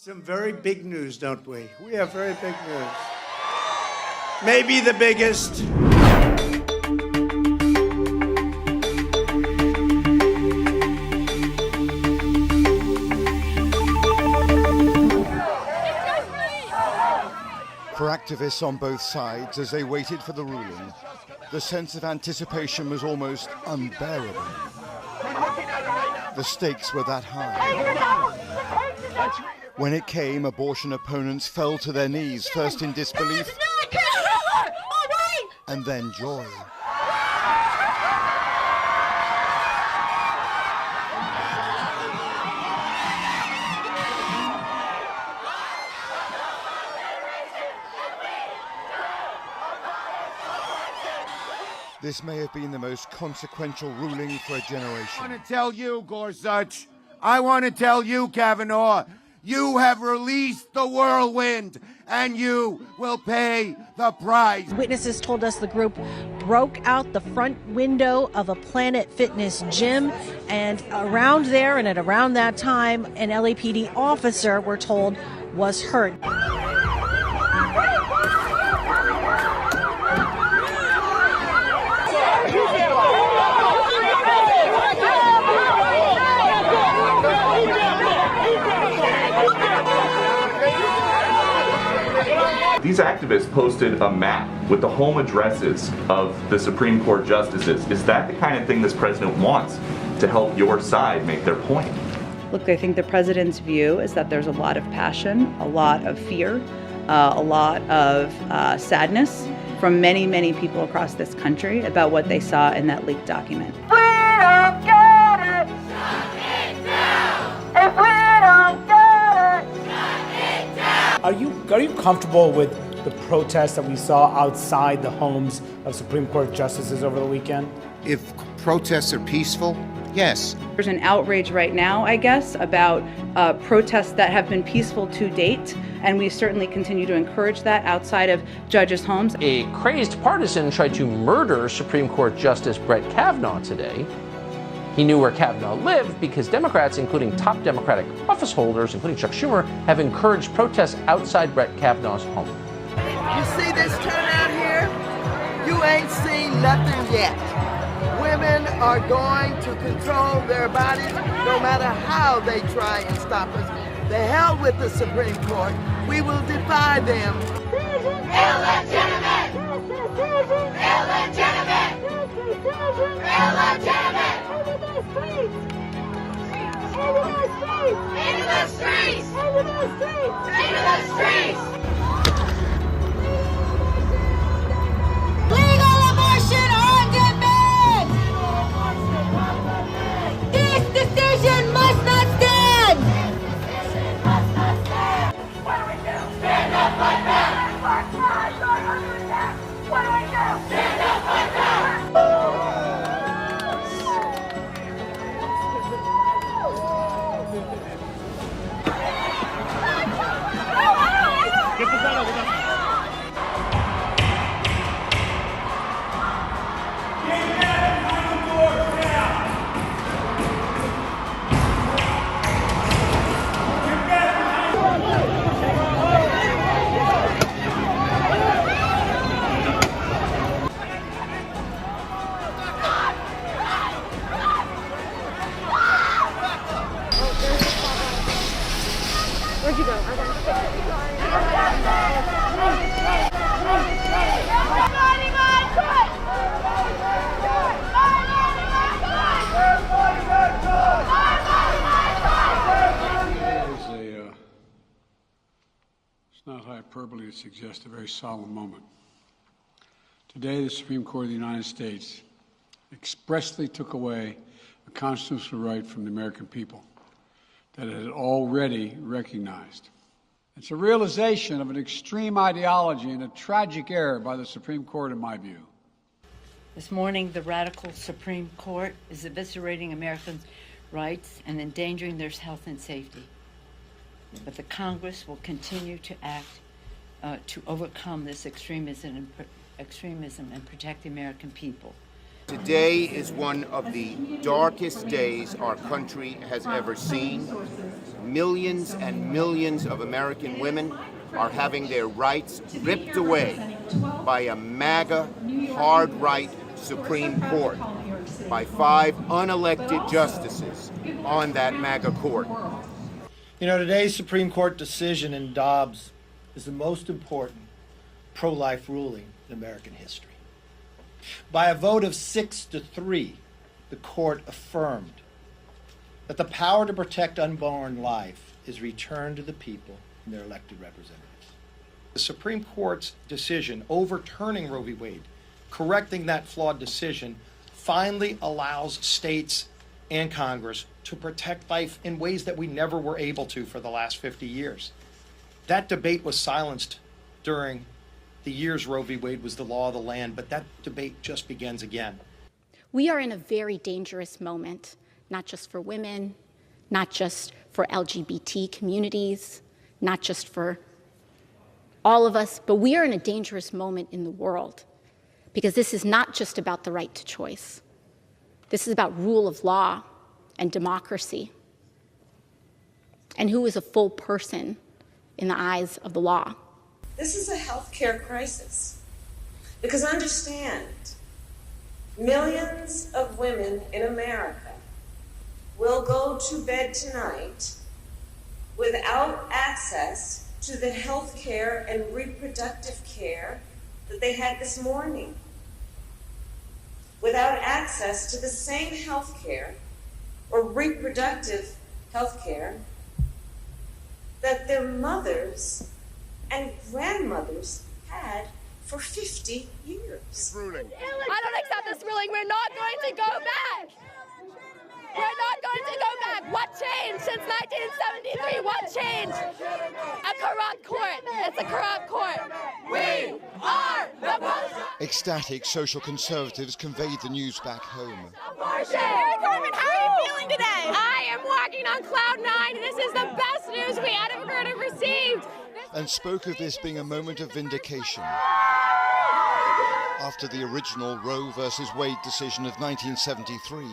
Some very big news, don't we? We have very big news. Maybe the biggest. For activists on both sides, as they waited for the ruling, the sense of anticipation was almost unbearable. The stakes were that high. When it came, abortion opponents fell to their knees, first in disbelief, and then joy. This may have been the most consequential ruling for a generation. I want to tell you, Gorsuch, I want to tell you, Kavanaugh, you have released the whirlwind, and you will pay the price. Witnesses told us the group broke out the front window of a Planet Fitness gym, and around there and at around that time, an LAPD officer, we're told, was hurt. These activists posted a map with the home addresses of the Supreme Court justices. Is that the kind of thing this president wants to help your side make their point? Look, I think the president's view is that there's a lot of passion, a lot of fear, a lot of sadness from many, many people across this country about what they saw in that leaked document. We don't get it. Shut it down. If we don't get it, shut it down. Are you comfortable with the protests that we saw outside the homes of Supreme Court justices over the weekend? If protests are peaceful, yes. There's an outrage right now, I guess, about protests that have been peaceful to date, and we certainly continue to encourage that outside of judges' homes. A crazed partisan tried to murder Supreme Court Justice Brett Kavanaugh today. He knew where Kavanaugh lived because Democrats, including top Democratic office holders, including Chuck Schumer, have encouraged protests outside Brett Kavanaugh's home. You see this turnout here? You ain't seen nothing yet. Women are going to control their bodies no matter how they try and stop us. The hell with the Supreme Court. We will defy them. Illegitimate! Illegitimate! Illegitimate! Into the streets! Into the streets! Into the streets! Legal abortion on demand! This decision must not stand! This decision must not stand! What do we do? Stand up like that! What do we do? Stand up like that! Where'd you go? It's not hyperbole to suggest a very solemn moment. Today, the Supreme Court of the United States expressly took away a constitutional right from the American people that it had already recognized. It's a realization of an extreme ideology and a tragic error by the Supreme Court, in my view. This morning, the radical Supreme Court is eviscerating Americans' rights and endangering their health and safety. But the Congress will continue to act to overcome this extremism and protect the American people. Today is one of the darkest days our country has ever seen. millions and millions of American women are having their rights ripped away by a MAGA, hard-right Supreme Court, by 5 unelected justices on that MAGA court. You know, today's Supreme Court decision in Dobbs is the most important pro-life ruling in American history. By a vote of 6-3, the court affirmed that the power to protect unborn life is returned to the people and their elected representatives. The Supreme Court's decision overturning Roe v. Wade, correcting that flawed decision, finally allows states and Congress to protect life in ways that we never were able to for the last 50 years. That debate was silenced during the years Roe v. Wade was the law of the land, but that debate just begins again. We are in a very dangerous moment, not just for women, not just for LGBT communities, not just for all of us, but we are in a dangerous moment in the world because this is not just about the right to choice. This is about rule of law and democracy and who is a full person in the eyes of the law. This is a healthcare crisis because understand, millions of women in America will go to bed tonight without access to the health care and reproductive care that they had this morning, without access to the same health care or reproductive health care that their mothers and grandmothers had for 50 years. I don't accept this ruling. We're not going to go back. We're not going to go back. What changed since 1973? What changed? A corrupt court. It's a corrupt court. We are the most. Ecstatic social conservatives conveyed the news back home. Mary Corbin, how are you feeling today? I am walking on cloud 9. This is the best news we ever could have received. And spoke of this being a moment of vindication after the original Roe versus Wade decision of 1973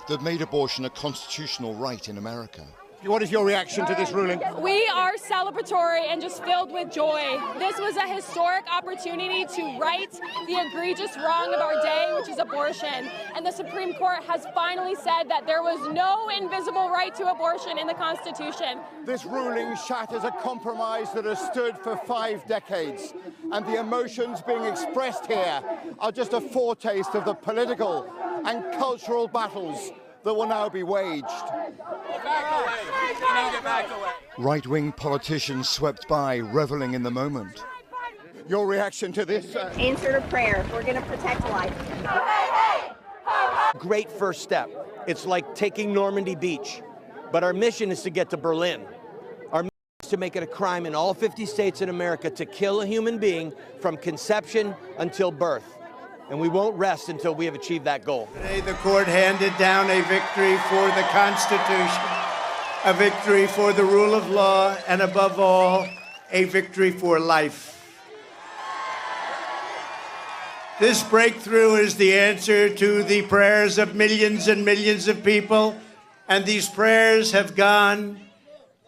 that made abortion a constitutional right in America. What is your reaction to this ruling? We are celebratory and just filled with joy. This was a historic opportunity to right the egregious wrong of our day, which is abortion. And the Supreme Court has finally said that there was no invisible right to abortion in the Constitution. This ruling shatters a compromise that has stood for 5 decades, and the emotions being expressed here are just a foretaste of the political and cultural battles that will now be waged. Right-wing politicians swept by, reveling in the moment. Your reaction to this? Answer to prayer. We're going to protect life. Great first step. It's like taking Normandy Beach. But our mission is to get to Berlin. Our mission is to make it a crime in all 50 states in America to kill a human being from conception until birth. And we won't rest until we have achieved that goal. Today, the court handed down a victory for the Constitution, a victory for the rule of law, and above all, a victory for life. This breakthrough is the answer to the prayers of millions and millions of people, and these prayers have gone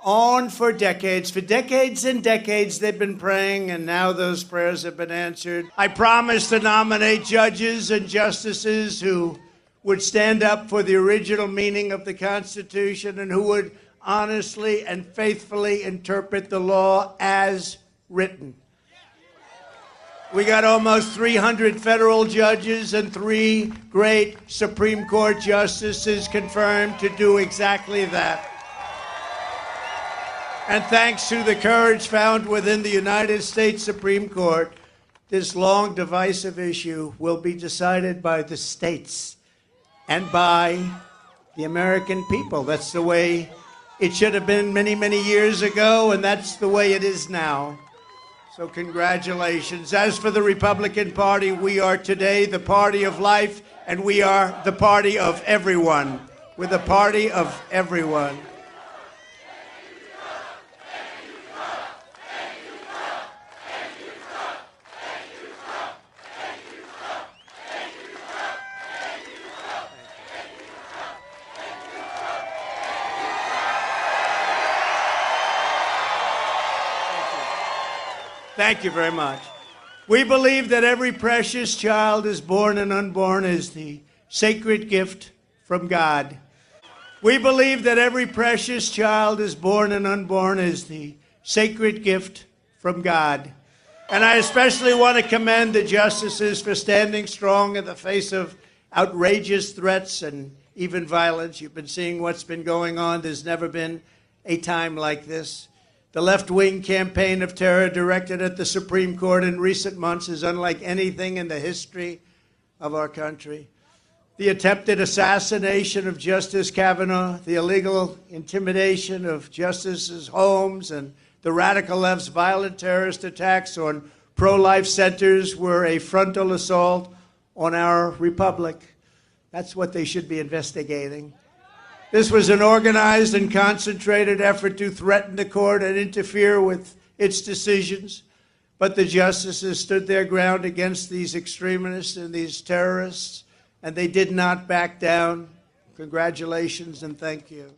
on for decades. For decades and decades they've been praying, and now those prayers have been answered. I promise to nominate judges and justices who would stand up for the original meaning of the Constitution and who would honestly and faithfully interpret the law as written. We got almost 300 federal judges and 3 great Supreme Court justices confirmed to do exactly that. And thanks to the courage found within the United States Supreme Court, this long divisive issue will be decided by the states and by the American people. That's the way it should have been many, many years ago, and that's the way it is now. So congratulations. As for the Republican Party, we are today the party of life, and we are the party of everyone. We're the party of everyone. Thank you very much. We believe that every precious child is born and unborn is the sacred gift from God. We believe that every precious child is born and unborn is the sacred gift from God. And I especially want to commend the justices for standing strong in the face of outrageous threats and even violence. You've been seeing what's been going on. There's never been a time like this. The left-wing campaign of terror directed at the Supreme Court in recent months is unlike anything in the history of our country. The attempted assassination of Justice Kavanaugh, the illegal intimidation of justices' homes, and the radical left's violent terrorist attacks on pro-life centers were a frontal assault on our republic. That's what they should be investigating. This was an organized and concentrated effort to threaten the court and interfere with its decisions. But the justices stood their ground against these extremists and these terrorists, and they did not back down. Congratulations and thank you.